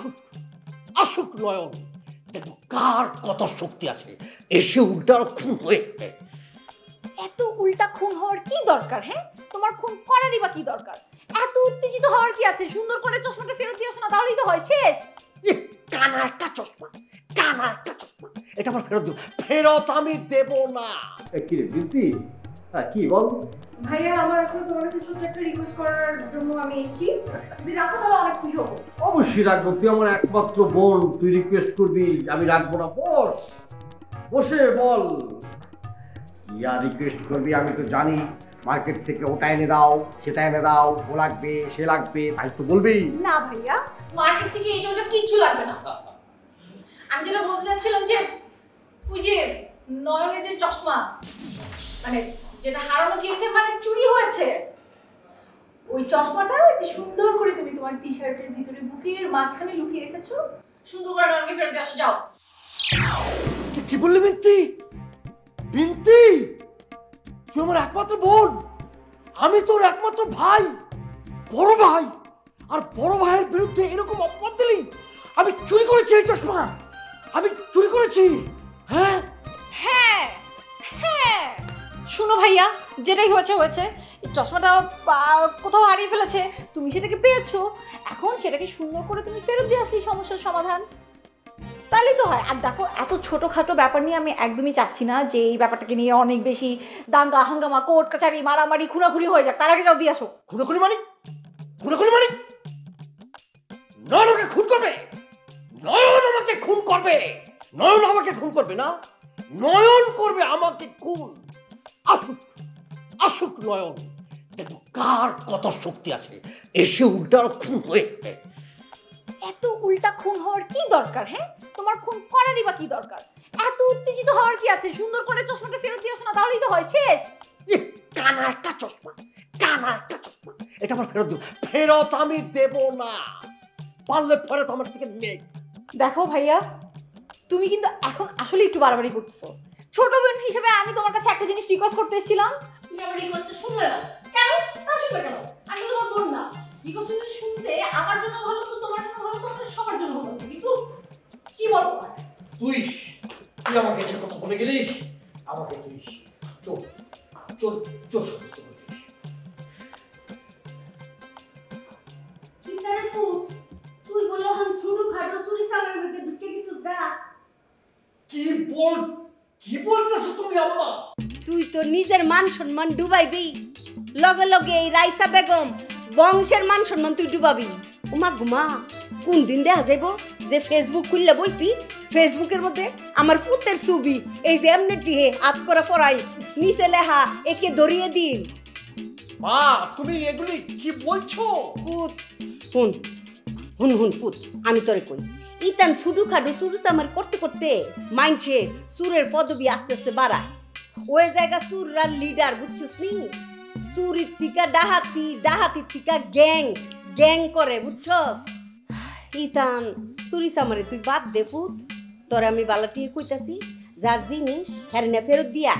আসুক আসুক নয়ন, দেখো কার কত শক্তি আছে, এসে উল্টার খুন হয়ে এত উল্টা খুন হওয়ার কি দরকার? হ্যাঁ, তোমার খুন করারই বা কি দরকার? এত উত্তেজিত হওয়ার কি আছে? সুন্দর করে চশমাটা ফেরত দিয়ে আসো না, তাহলেই তো হয়, শেষ। কানা একটা চশমা, কানা একটা চশমা, এটা আমার ফেরত দিও। ফেরত আমি দেব না। কি রে বৃত্তি, কি বল? ভাইয়া, আমার আসলে তোমার কাছে ছোট্ট একটা রিকোয়েস্ট করার জন্য আমি এসেছি। যদি রাখো তাহলে অনেক খুশি হবো। অবশ্যই রাখবো, তুই আমার একমাত্র বোন, তুই রিকোয়েস্ট করবি, আমি রাখবো না? বস, বসে বল কি আর রিকোয়েস্ট করবি। আমি তো জানি মার্কেট থেকে ওটা এনে দাও, সেটা এনে দাও, ও লাগবে, সে লাগবে, তাই তো বলবি। না ভাইয়া, মার্কেট থেকে এইটা ওটা কিচ্ছু লাগবে না। আমি যেটা বলতে চাচ্ছিলাম যে ওই যে নয়নের যে চশমা, মানে যেটা হারানো গিয়েছে, মানে চুরি হয়েছে, ওই চশমাটা যে সুন্দর করে তুমি তোমার টি শার্টের ভিতরে বুকের মাঝখানে লুকিয়ে রেখেছো, সুন্দর করে নয়নকে ফেরত দিয়ে আসো, যাও। তুই কি বললি বিন্তি? বিন্তি, তুই আমার একমাত্র বোন, আমি তোর একমাত্র ভাই, বড় ভাই, আর বড় ভাইয়ের বিরুদ্ধে এরকম অপবাদ দিলি? আমি চুরি করেছি এই চশমা, আমি চুরি করেছি। হ্যাঁ হ্যাঁ হ্যাঁ, শুনো ভাইয়া, যেটাই হয়েছে হয়েছে। এই চশমাটা কোথাও হারিয়ে ফেলেছে, তুমি সেটাকে পেয়েছো, এখন সেটাকে সুন্দর করে তুমি ফেরত দিয়ে আসলে সমস্যার সমাধান, তাহলেই তো হয়। আর দেখো, এত ছোটোখাটো ব্যাপার নিয়ে আমি একদমই চাচ্ছি না যে এই ব্যাপারটাকে নিয়ে অনেক বেশি দাঙ্গা হাঙ্গামা, কোর্ট কাছারি, মারামারি, খুনাখুনি হয়ে যাক। তার আগে যাও দিয়ে আসো। খুনাখুনি মানে? খুনাখুনি মানে নয়ন আমাকে খুন করবে, নয়ন আমাকে খুন করবে, নয়ন আমাকে খুন করবে না, নয়ন করবে আমাকে খুন। আসুক আসুক নয়ন, দেখো কার কত শক্তি আছে, এসে উল্টার খুন হয়ে এত উল্টা খুন হওয়ার কি দরকার? হ্যাঁ, তোমার খুন করারই বা কি দরকার? এত উত্তেজিত হওয়ার কি আছে? সুন্দর করে চশমাটা ফেরত দিয়ে আসো না, তাহলেই তো হয়, শেষ। কানা একটা চশমা, কানা একটা চশমা, এটা আমার ফেরত দিও। ফেরত আমি দেব না, পারলে ফেরত আমার থেকে নেই। দেখো ভাইয়া, তুমি কিন্তু এখন আসলে একটু বাড়াবাড়ি করতেছো। ছোট বোন হিসেবে আমি তোমার কাছে একটা জিনিস রিকোয়েস্ট করতে এসেছিলাম। তুমি আমার রিকোয়েস্টটা শুনলে না কেন? না শুনবে কেন? আমি তো তোমার বোন না। রিকোয়েস্ট শুনতে আমার জন্য ভালো, তো তোমার জন্য ভালো, তোমাদের সবার জন্য ভালো। কিন্তু কি বলবো, তুই তুই আমাকে যে কথা বলে গেলি, আমাকে তুই চোখ চোখ চোখ তুই বলে এখন শুরু খাটো চুরি চালার মধ্যে ঢুকে গেছিস গা। কি বলতেছো তুমি আম্মা? তুই তো নিজের মান সম্মান ডুবাইবি, লগে লগে এই রাইসা বেগম বংশের মান সম্মান তুই ডুবাবি। উমা গুমা, কোন দিন দেখা যাইব যে ফেসবুক খুললে বইছি, ফেসবুকের মধ্যে আমার পুতের ছবি, এই যে এমনি টিহে হাত করে ফরাই, নিচে লেহা একে ধরিয়ে দিন। মা, তুমি এগুলি কি বলছো? ফুত হুন হুন হুন ফুত, আমি তোরে কই, ইতান ছুডু খাডু চুরু চামার করতে করতে মাইনছে সুরের পদবি আস্তে আস্তে বাড়ায়। ওই জায়গা সুররার লিডার, বুঝছিস নি? সুরির থিকা ডাহাতি, ডাহাতির থিকা গ্যাং, গ্যাং করে, বুঝছস? ইতান চুরি চামারে তুই বাদ দে ফুত, তোরে আমি বালাটি কইতাছি, যার জিনিস হ্যাঁ ফেরত দিয়া